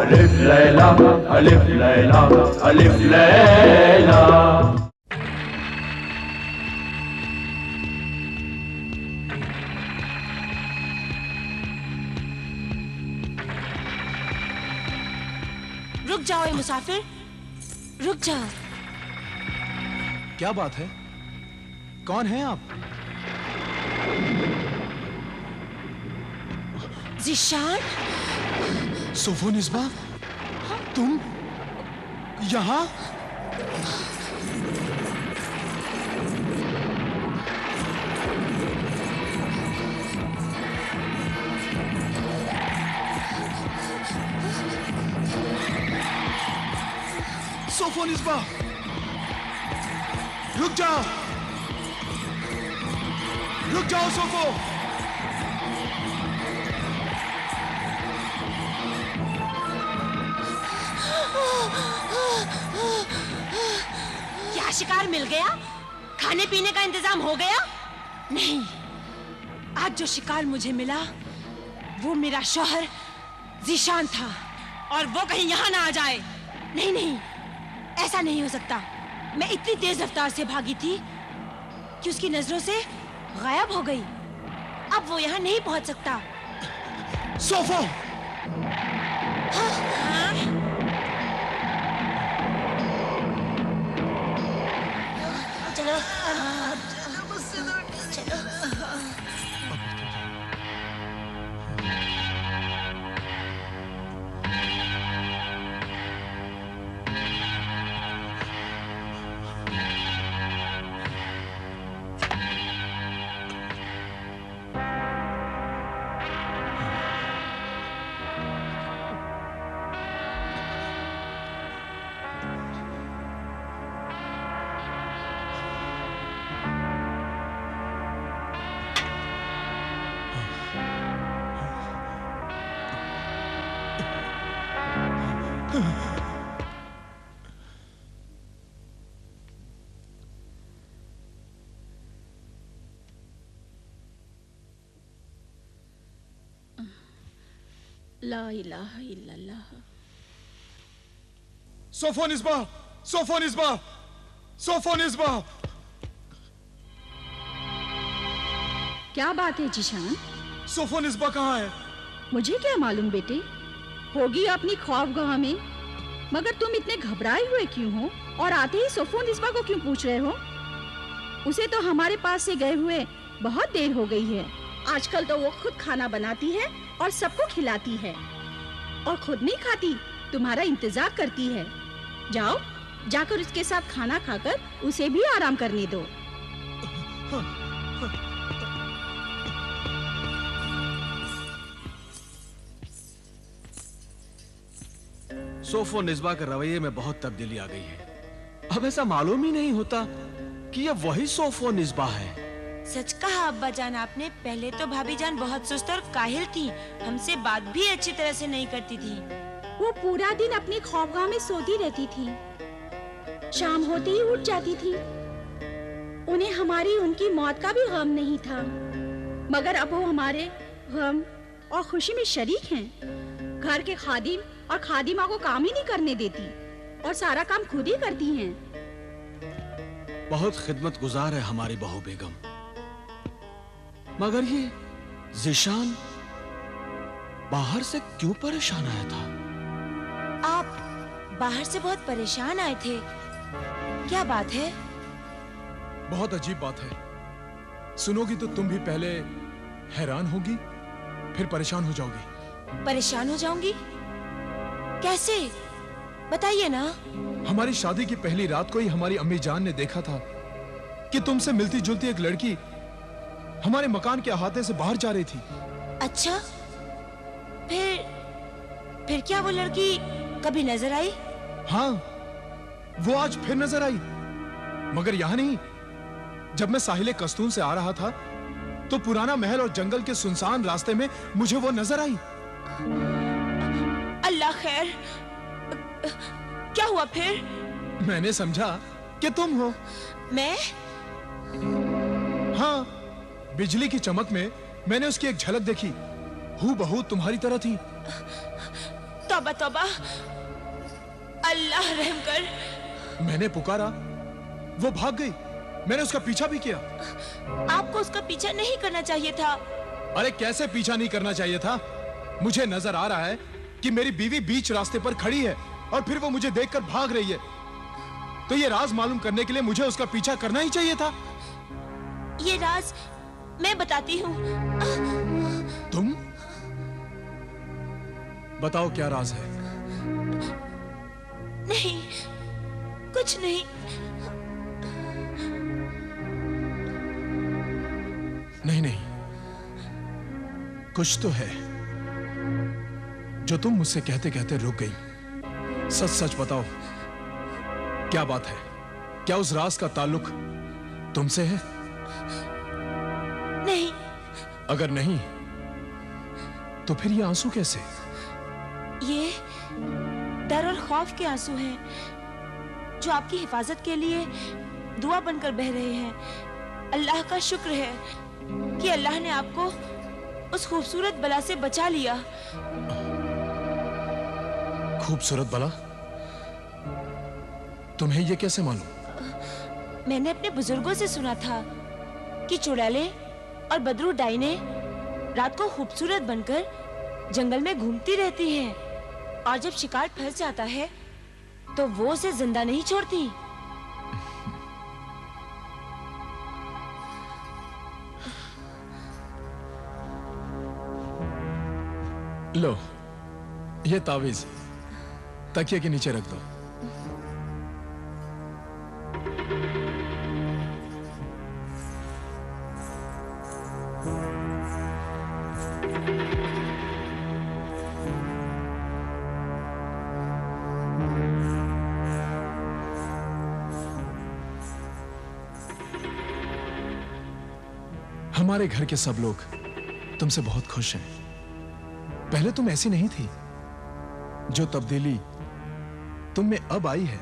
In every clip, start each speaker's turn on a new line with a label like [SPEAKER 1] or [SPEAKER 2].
[SPEAKER 1] अलिफ लैला अलिफ लैला अलिफ लैला।
[SPEAKER 2] रुक जाओ ए मुसाफिर, रुक जाओ।
[SPEAKER 3] क्या बात है? कौन हैं आप?
[SPEAKER 2] ज़ीशान?
[SPEAKER 3] सोफोनिस्बा, तुम यहाँ? सोफोनिस्बा, रुक जाओ, रुक जाओ सोफो।
[SPEAKER 2] क्या शिकार मिल गया? खाने पीने का इंतजाम हो गया? नहीं, आज जो शिकार मुझे मिला वो मेरा शौहर ज़ीशान था, और वो कहीं यहाँ ना आ जाए। नहीं नहीं, ऐसा नहीं हो सकता। मैं इतनी तेज रफ्तार से भागी थी कि उसकी नजरों से गायब हो गई। अब वो यहाँ नहीं पहुंच सकता।
[SPEAKER 3] सोफो!
[SPEAKER 2] हाँ? हाँ? चलो चलो। ला इलाहा इल्लल्लाह।
[SPEAKER 3] सोफोनिस्बा, सोफोनिस्बा, सोफोनिस्बा।
[SPEAKER 4] क्या बात है ज़ीशान?
[SPEAKER 3] सोफोनिस्बा कहाँ है?
[SPEAKER 4] मुझे क्या मालूम बेटे, होगी अपनी ख्वाबगाह में। मगर तुम इतने घबराए हुए क्यों हो, और आते ही सोफोनिस्बा को क्यों पूछ रहे हो? उसे तो हमारे पास से गए हुए बहुत देर हो गई है। आजकल तो वो खुद खाना बनाती है और सबको खिलाती है, और खुद नहीं खाती, तुम्हारा इंतजार करती है। जाओ, जाकर उसके साथ खाना खाकर उसे भी आराम करने दो।
[SPEAKER 3] सोफोनिस्बा के रवैये में बहुत तब्दीली आ गई है। अब ऐसा मालूम ही नहीं होता कि ये वही सोफोनिस्बा है।
[SPEAKER 2] सच कहा अब्बा जान आपने। पहले तो भाभी जान बहुत सुस्त और काहिल थी, हमसे बात भी अच्छी तरह से नहीं करती थी।
[SPEAKER 4] वो पूरा दिन अपनी ख्वाबगाह में सोती रहती थी, शाम होते ही उठ जाती थी। उन्हें हमारी उनकी मौत का भी गम नहीं था, मगर अब वो हमारे गम और खुशी में शरीक हैं। घर के खादिम और खादिमा को काम ही नहीं करने देती, और सारा काम खुद ही करती हैं।
[SPEAKER 3] बहुत खिदमत गुजार है हमारी बहू बेगम। मगर ये ज़ीशान बाहर से क्यों परेशान आया था?
[SPEAKER 2] आप बाहर से बहुत परेशान आए थे, क्या बात है?
[SPEAKER 3] बहुत अजीब बात है। सुनोगी तो तुम भी पहले हैरान होगी, फिर परेशान हो जाओगी।
[SPEAKER 2] परेशान हो जाऊंगी? कैसे? बताइए ना।
[SPEAKER 3] हमारी शादी की पहली रात को ही हमारी अम्मी जान ने देखा था कि तुमसे मिलती जुलती एक लड़की हमारे मकान के अहाते से बाहर जा रही थी।
[SPEAKER 2] अच्छा, फिर क्या वो लड़की कभी नजर आई?
[SPEAKER 3] हाँ, वो आज फिर नजर आई, मगर यहाँ नहीं। जब मैं साहिले कस्तून से आ रहा था तो पुराना महल और जंगल के सुनसान रास्ते में मुझे वो नजर आई।
[SPEAKER 2] अल्लाह खैर, क्या हुआ फिर?
[SPEAKER 3] मैंने समझा कि तुम हो।
[SPEAKER 2] मैं?
[SPEAKER 3] हाँ, बिजली की चमक में मैंने उसकी एक झलक देखी, हूबहू तुम्हारी तरह थी।
[SPEAKER 2] तौबा तौबा, अल्लाह रहम कर।
[SPEAKER 3] मैंने पुकारा, वो भाग गई। मैंने उसका पीछा भी किया।
[SPEAKER 2] आपको उसका पीछा नहीं करना चाहिए था।
[SPEAKER 3] अरे कैसे पीछा नहीं करना चाहिए था? मुझे नजर आ रहा है कि मेरी बीवी बीच रास्ते पर खड़ी है और फिर वो मुझे देखकर भाग रही है। तो ये राज मालूम करने के लिए मुझे उसका पीछा करना ही चाहिए था।
[SPEAKER 2] ये राज मैं बताती हूँ।
[SPEAKER 3] तुम बताओ, क्या राज है?
[SPEAKER 2] नहीं, कुछ नहीं।
[SPEAKER 3] नहीं नहीं, कुछ तो है जो तुम मुझसे कहते कहते रुक गई। सच सच बताओ, क्या बात है? क्या उस राज का ताल्लुक तुमसे है?
[SPEAKER 2] नहीं।
[SPEAKER 3] अगर नहीं तो फिर ये आंसू कैसे?
[SPEAKER 2] ये डर और खौफ के आंसू हैं जो आपकी हिफाजत के लिए दुआ बनकर बह रहे हैं। अल्लाह का शुक्र है कि अल्लाह ने आपको उस खूबसूरत बला से बचा लिया।
[SPEAKER 3] खूबसूरत बला? तुम्हें ये कैसे मालूम?
[SPEAKER 2] मैंने अपने बुजुर्गों से सुना था कि चुड़ैलें और बदरू डाइने रात को खूबसूरत बनकर जंगल में घूमती रहती हैं और जब शिकार फंस जाता है तो वो उसे जिंदा नहीं छोड़ती।
[SPEAKER 3] लो, ये तावीज तकिए के नीचे रख दो। हमारे घर के सब लोग तुमसे बहुत खुश हैं। पहले तुम ऐसी नहीं थी। जो तब्दीली तुम में अब आई है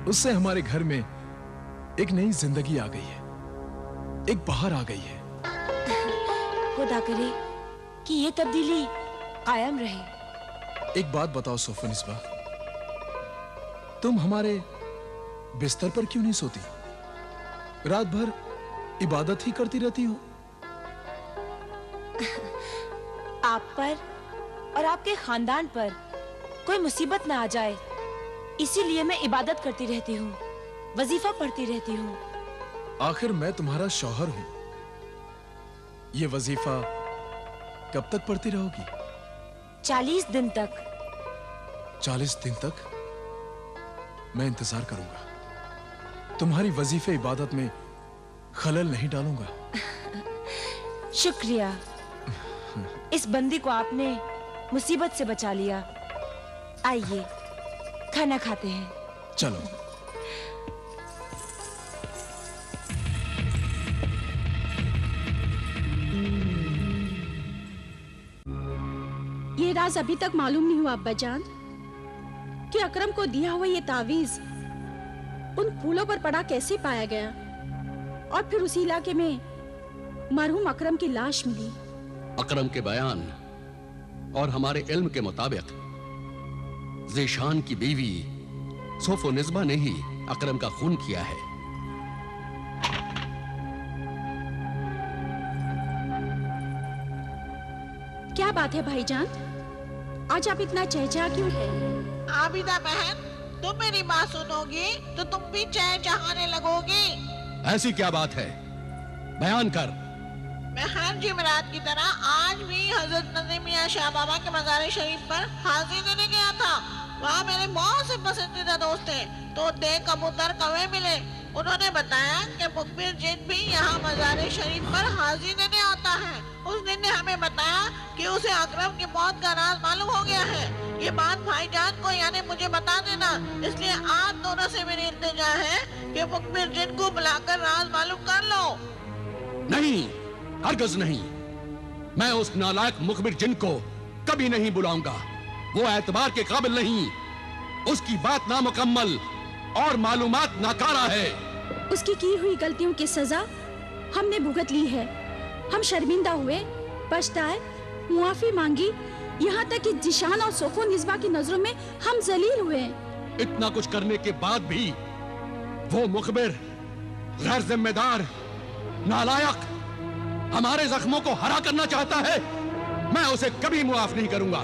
[SPEAKER 3] उससे हमारे घर में एक नई जिंदगी आ गई है, एक बहार आ गई है।
[SPEAKER 2] खुदा करे कि ये तब्दीली कायम रहे।
[SPEAKER 3] एक बात बताओ सोफनिस्बा, तुम हमारे बिस्तर पर क्यों नहीं सोती? रात भर इबादत ही करती रहती हो।
[SPEAKER 2] आप पर और आपके खानदान पर कोई मुसीबत ना आ जाए, इसीलिए मैं इबादत करती रहती हूँ, वजीफा पढ़ती रहती हूँ।
[SPEAKER 3] आखिर मैं तुम्हारा शौहर हूं। ये वजीफा कब तक पढ़ती रहोगी?
[SPEAKER 2] 40 दिन तक।
[SPEAKER 3] 40 दिन तक मैं इंतजार करूंगा। तुम्हारी वजीफे इबादत में खलल नहीं डालूंगा।
[SPEAKER 2] शुक्रिया, इस बंदी को आपने मुसीबत से बचा लिया। आइए खाना खाते हैं।
[SPEAKER 3] चलो।
[SPEAKER 4] ये राज अभी तक मालूम नहीं हुआ अब्बाजान कि अकरम को दिया हुआ ये तावीज उन फूलों पर पड़ा कैसे पाया गया और फिर उसी इलाके में मरहूम अकरम की लाश मिली।
[SPEAKER 5] अकरम के बयान और हमारे इल्म के मुताबिक ज़ीशान की बीवी सोफोनिस्बा ने ही अकरम का खून किया है।
[SPEAKER 4] क्या बात है भाईजान, आज आप इतना चहचहा क्यों है?
[SPEAKER 6] आबिदा बहन, तुम मेरी बात सुनोगी तो तुम भी चहचहाने लगोगी।
[SPEAKER 5] ऐसी क्या बात है, बयान कर।
[SPEAKER 6] मैं हर जुमेरात की तरह आज भी हजरत नजीम मियां शाह बाबा के मज़ार शरीफ पर हाजिरी देने गया था। वहाँ मेरे बहुत से पसंदीदा दोस्त हैं, तो कबूतर कौवे मिले। उन्होंने बताया कि मुखबिर जिन भी यहाँ मज़ार शरीफ पर हाजिरी देने आता है। उस दिन ने हमें बताया कि उसे अकरम की मौत का राज मालूम हो गया है। ये बात भाईजान को यानी मुझे बता देना। इसलिए आप दोनों से मेरी इल्तिजा है कि मुखबिर जिन को बुलाकर राज मालूम कर लो।
[SPEAKER 5] नहीं, हरगिज़ नहीं। मैं उस नालायक मुखबिर जिन को कभी नहीं बुलाऊंगा। वो एतबार के काबिल नहीं। उसकी बात नामुकम्मल और मालूमात नाकारा है।
[SPEAKER 4] उसकी की हुई गलतियों की सजा हमने भुगत ली है। हम शर्मिंदा हुए, पछताए, मुआफी मांगी यहाँ तक कि जिशान और सोफो निस्बा की नजरों में हम जलील हुए हैं।
[SPEAKER 5] इतना कुछ करने के बाद भी वो मुखबिर गैर जिम्मेदार, नालायक हमारे जख्मों को हरा करना चाहता है। मैं उसे कभी मुआफ नहीं करूंगा।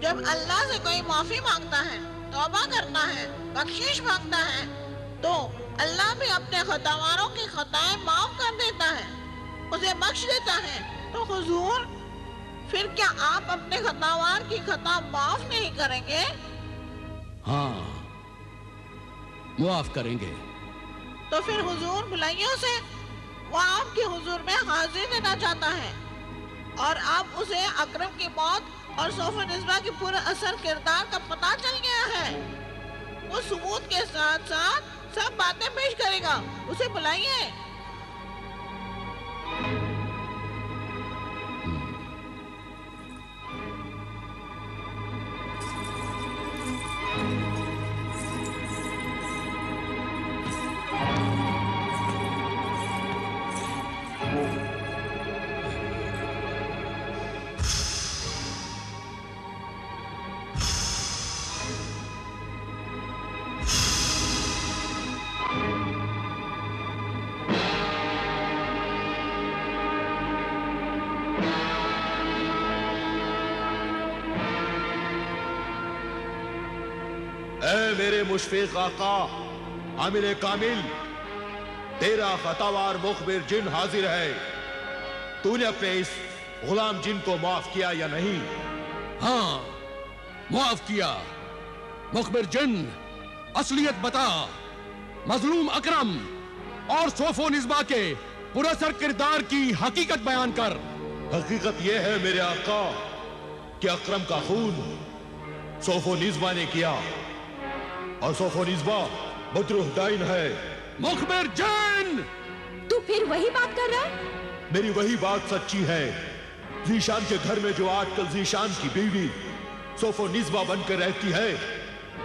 [SPEAKER 6] जब अल्लाह से कोई माफी मांगता है, तौबा करता है, बख्शिश मांगता है, तो अल्लाह भी अपने खतावारों की खताएं माफ कर देता है, उसे बख्श देता है। तो हुजूर, फिर क्या आप अपने खतावार की खता माफ नहीं करेंगे?
[SPEAKER 5] हाँ, मुआफ करेंगे।
[SPEAKER 6] तो फिर हुजूर बुलाइए उसे, वो आपके हुजूर में हाजिर देना चाहता है और आप उसे अकरम की मौत और सोफो निस्बा की पूरे असर किरदार का पता चल गया है। वो सबूत के साथ साथ सब बातें पेश करेगा, उसे बुलाइए।
[SPEAKER 7] ऐ मेरे मुशफिक आका आमिर कामिल, तेरा खतावार मुखबिर जिन हाजिर है। तूने अपने इस गुलाम जिन को माफ किया या नहीं?
[SPEAKER 5] हाँ, मुआफ किया। मुखबिर जिन, असलियत बता। मजलूम अकरम और सोफो निस्बा के पुरअसर किरदार की हकीकत बयान कर।
[SPEAKER 7] हकीकत यह है मेरे आका कि अकरम का खून सोफो निस्बा ने किया और सोफो निस्बा बदरुद्दीन है।
[SPEAKER 5] मुखबिर जिन,
[SPEAKER 4] तू फिर वही बात कर रहा है?
[SPEAKER 7] मेरी वही बात सच्ची है। जीशान के घर में जो आजकल जीशान की बीवी सोफो निस्बा बनकर रहती है,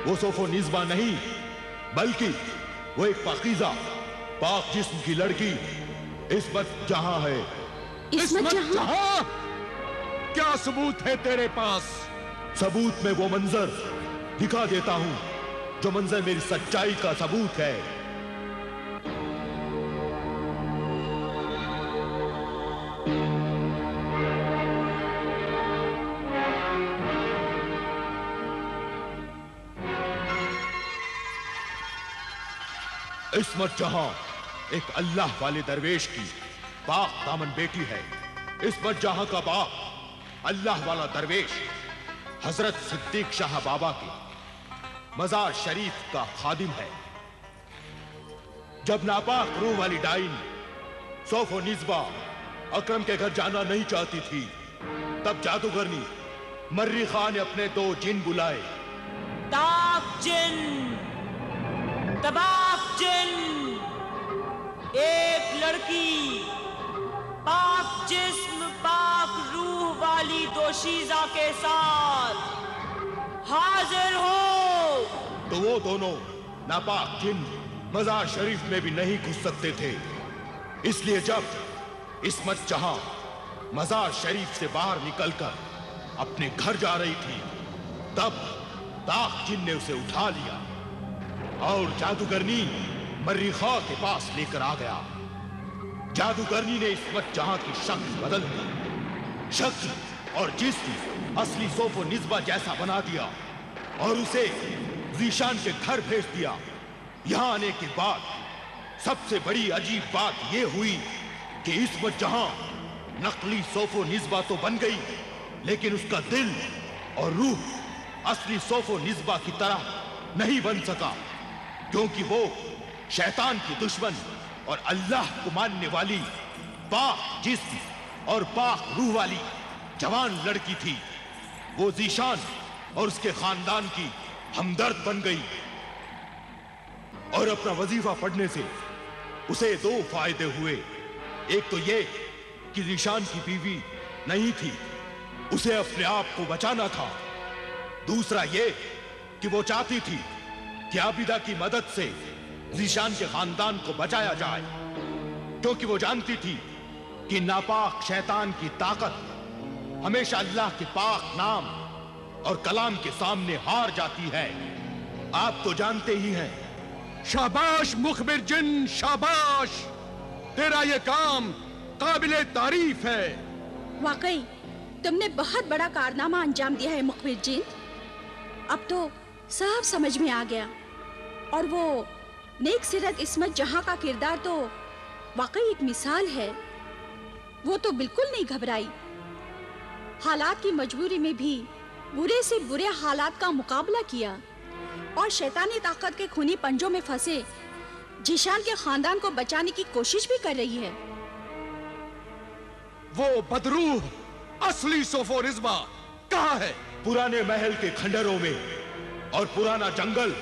[SPEAKER 7] वो सोफो निस्बा नहीं, बल्कि वो एक पाकीज़ा पाक जिस्म की लड़की इस्मत जहां है।
[SPEAKER 5] इस्मत जहां? क्या सबूत है तेरे पास?
[SPEAKER 7] सबूत में वो मंजर दिखा देता हूं जो मंजर मेरी सच्चाई का सबूत है। इस्मत जहां एक अल्लाह वाले दरवेश की पाक दामन बेटी है। इस्मत जहां का बाप अल्लाह वाला दरवेश हजरत सिद्दीक शाह बाबा के मजार शरीफ का खादिम है। जब नापाक रूह वाली डाइन सोफो निस्बा अकरम के घर जाना नहीं चाहती थी, तब जादूगरनी मर्री खान ने अपने 2 जिन बुलाए।
[SPEAKER 2] ताक जिन, तबाक जिन, एक लड़की पाक जिस्म पाक रूह वाली दोशीजा के साथ हाजिर हो।
[SPEAKER 7] तो वो दोनों नापाक जिन मजार शरीफ में भी नहीं घुस सकते थे। इसलिए जब इस्मत जहां मजार शरीफ से बाहर निकलकर अपने घर जा रही थी, तब ताक जिन ने उसे उठा लिया और जादूगरनी मर्री खां के पास लेकर आ गया। जादूगरनी ने इस्मत जहां की शक्ल बदल दी, शक्ल और जिस्म असली सोफो निस्बा जैसा बना दिया और उसे जीशान के घर भेज दिया। यहां आने के बाद सबसे बड़ी अजीब बात यह हुई कि इस्मत जहां नकली सोफो निस्बा तो बन गई, लेकिन उसका दिल और रूह असली सोफो निस्बा की तरह नहीं बन सका, क्योंकि वो शैतान की दुश्मन और अल्लाह को मानने वाली पाक जिस्म और पाक रूह वाली जवान लड़की थी। वो जीशान और उसके खानदान की हमदर्द बन गई और अपना वजीफा पढ़ने से उसे 2 फायदे हुए। एक तो ये कि जीशान की बीवी नहीं थी, उसे अपने आप को बचाना था। दूसरा ये कि वो चाहती थी कि आबिदा की मदद से जीशान के खानदान को बचाया जाए, क्योंकि वो जानती थी कि नापाक शैतान की ताकत हमेशा अल्लाह के पाक नाम और कलाम के सामने हार जाती है। आप तो जानते ही हैं।
[SPEAKER 5] शाबाश मुखबिर जिन, शाबाश। तेरा ये काम काबिले तारीफ है।
[SPEAKER 4] वाकई तुमने बहुत बड़ा कारनामा अंजाम दिया है मुखबिर जिन। अब तो सब समझ में आ गया। और वो नेक सीरत इस्मत जहां का किरदार तो वाकई एक मिसाल है। वो तो बिल्कुल नहीं घबराई। हालात की मजबूरी में भी बुरे से बुरे हालात का मुकाबला किया और शैतानी ताकत के खूनी पंजों में फंसे जीशान के खानदान को बचाने की कोशिश भी कर रही है।
[SPEAKER 5] वो बदरूह असली सोफो रिज़वा कहाँ है?
[SPEAKER 7] पुराने महल के खंडरों में, और पुराना जंगल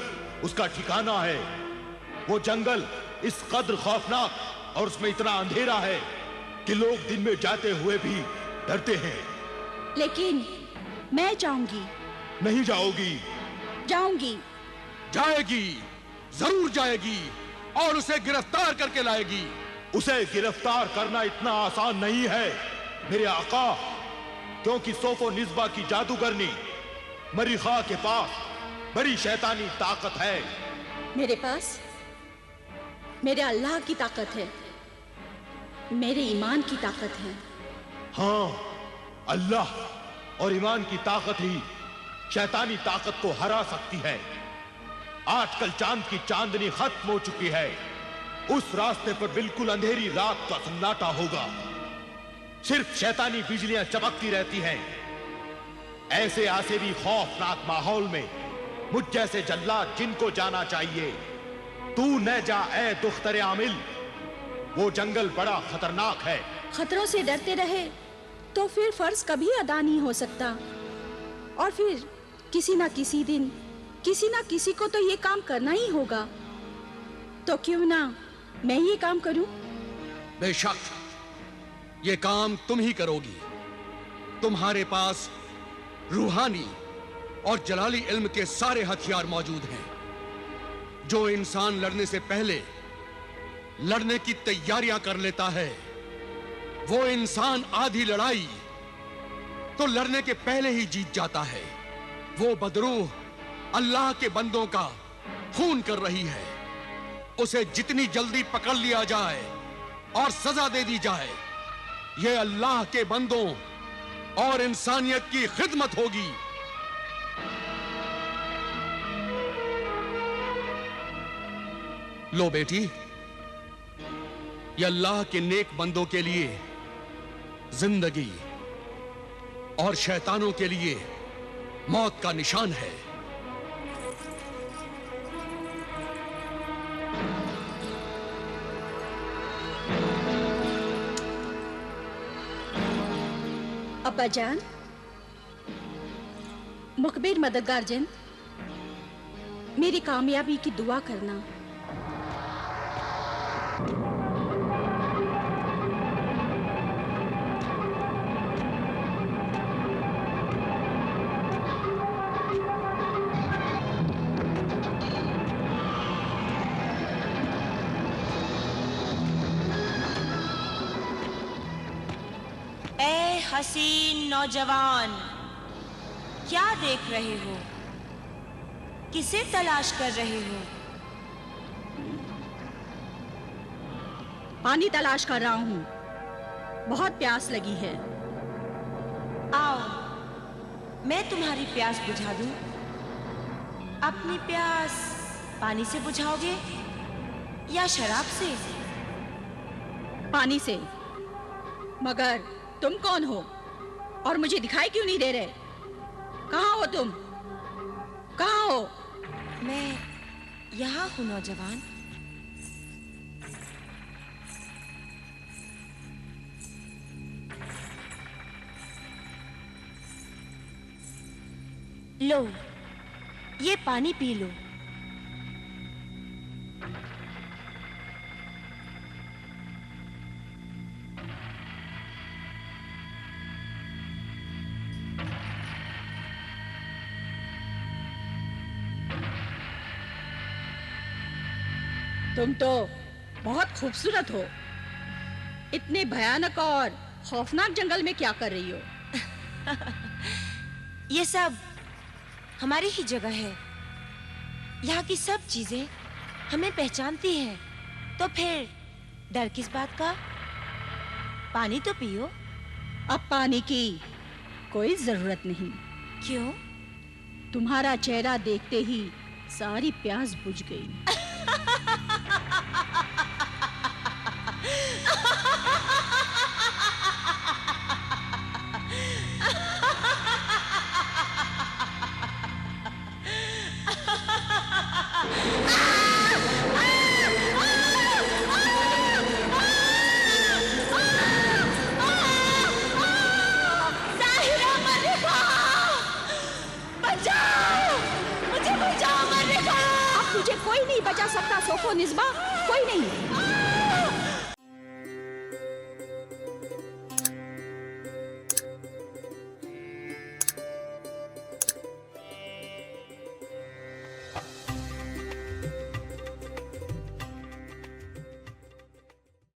[SPEAKER 7] उसका ठिकाना है। वो जंगल इस कद्र खौफनाक और उसमें इतना अंधेरा है कि लोग दिन में जाते हुए भी डरते हैं।
[SPEAKER 4] लेकिन मैं जाऊंगी।
[SPEAKER 7] नहीं जाओगी?
[SPEAKER 4] जाऊंगी।
[SPEAKER 5] जाएगी, जरूर जाएगी और उसे गिरफ्तार करके लाएगी।
[SPEAKER 7] उसे गिरफ्तार करना इतना आसान नहीं है मेरे आका, क्योंकि सोफो निस्बा की जादूगरनी मरीखा के पास बड़ी शैतानी ताकत है।
[SPEAKER 4] मेरे पास मेरे अल्लाह की ताकत है, मेरे ईमान की ताकत है।
[SPEAKER 7] हाँ, अल्लाह और ईमान की ताकत ही शैतानी ताकत को हरा सकती है। आजकल चांद की चांदनी खत्म हो चुकी है। उस रास्ते पर बिल्कुल अंधेरी रात का सन्नाटा होगा। सिर्फ शैतानी बिजलियां चमकती रहती हैं। ऐसे आसिरी खौफनाक माहौल में मुझ जैसे जल्लाद जिनको जाना चाहिए। तू न जा ए दुख्तरे आमिल, वो जंगल बड़ा खतरनाक है।
[SPEAKER 4] खतरों से डरते रहे तो फिर फर्ज कभी अदा नहीं हो सकता। और फिर किसी ना किसी दिन किसी ना किसी को तो ये काम करना ही होगा। तो क्यों ना मैं ये काम करूं?
[SPEAKER 5] बेशक ये काम तुम ही करोगी। तुम्हारे पास रूहानी और जलाली इल्म के सारे हथियार मौजूद हैं। जो इंसान लड़ने से पहले लड़ने की तैयारियां कर लेता है, वो इंसान आधी लड़ाई तो लड़ने के पहले ही जीत जाता है। वो बदरूह अल्लाह के बंदों का खून कर रही है। उसे जितनी जल्दी पकड़ लिया जाए और सजा दे दी जाए, ये अल्लाह के बंदों और इंसानियत की खिदमत होगी। लो बेटी, ये अल्लाह के नेक बंदों के लिए जिंदगी और शैतानों के लिए मौत का निशान है।
[SPEAKER 4] अब्बा जान, मुखबिर मददगार जिन, मेरी कामयाबी की दुआ करना।
[SPEAKER 2] हसीन नौजवान, क्या देख रहे हो? किसे तलाश कर रहे हो?
[SPEAKER 4] पानी तलाश कर रहा हूँ। बहुत प्यास लगी है।
[SPEAKER 2] आओ, मैं तुम्हारी प्यास बुझा दूं। अपनी प्यास पानी से बुझाओगे या शराब से?
[SPEAKER 4] पानी से। मगर तुम कौन हो और मुझे दिखाई क्यों नहीं दे रहे? कहाँ हो तुम? कहाँ हो?
[SPEAKER 2] मैं यहाँ हूँ नौजवान। लो, ये पानी पी लो।
[SPEAKER 4] तुम तो बहुत खूबसूरत हो। इतने भयानक और खौफनाक जंगल में क्या कर रही हो?
[SPEAKER 2] ये सब हमारी ही जगह है। यहाँ की सब चीजें हमें पहचानती हैं। तो फिर डर किस बात का? पानी तो पियो।
[SPEAKER 4] अब पानी की कोई जरूरत नहीं।
[SPEAKER 2] क्यों?
[SPEAKER 4] तुम्हारा चेहरा देखते ही सारी प्यास बुझ गई। मुझे कोई नहीं बचा सकता सोफोनिस्बा, कोई नहीं।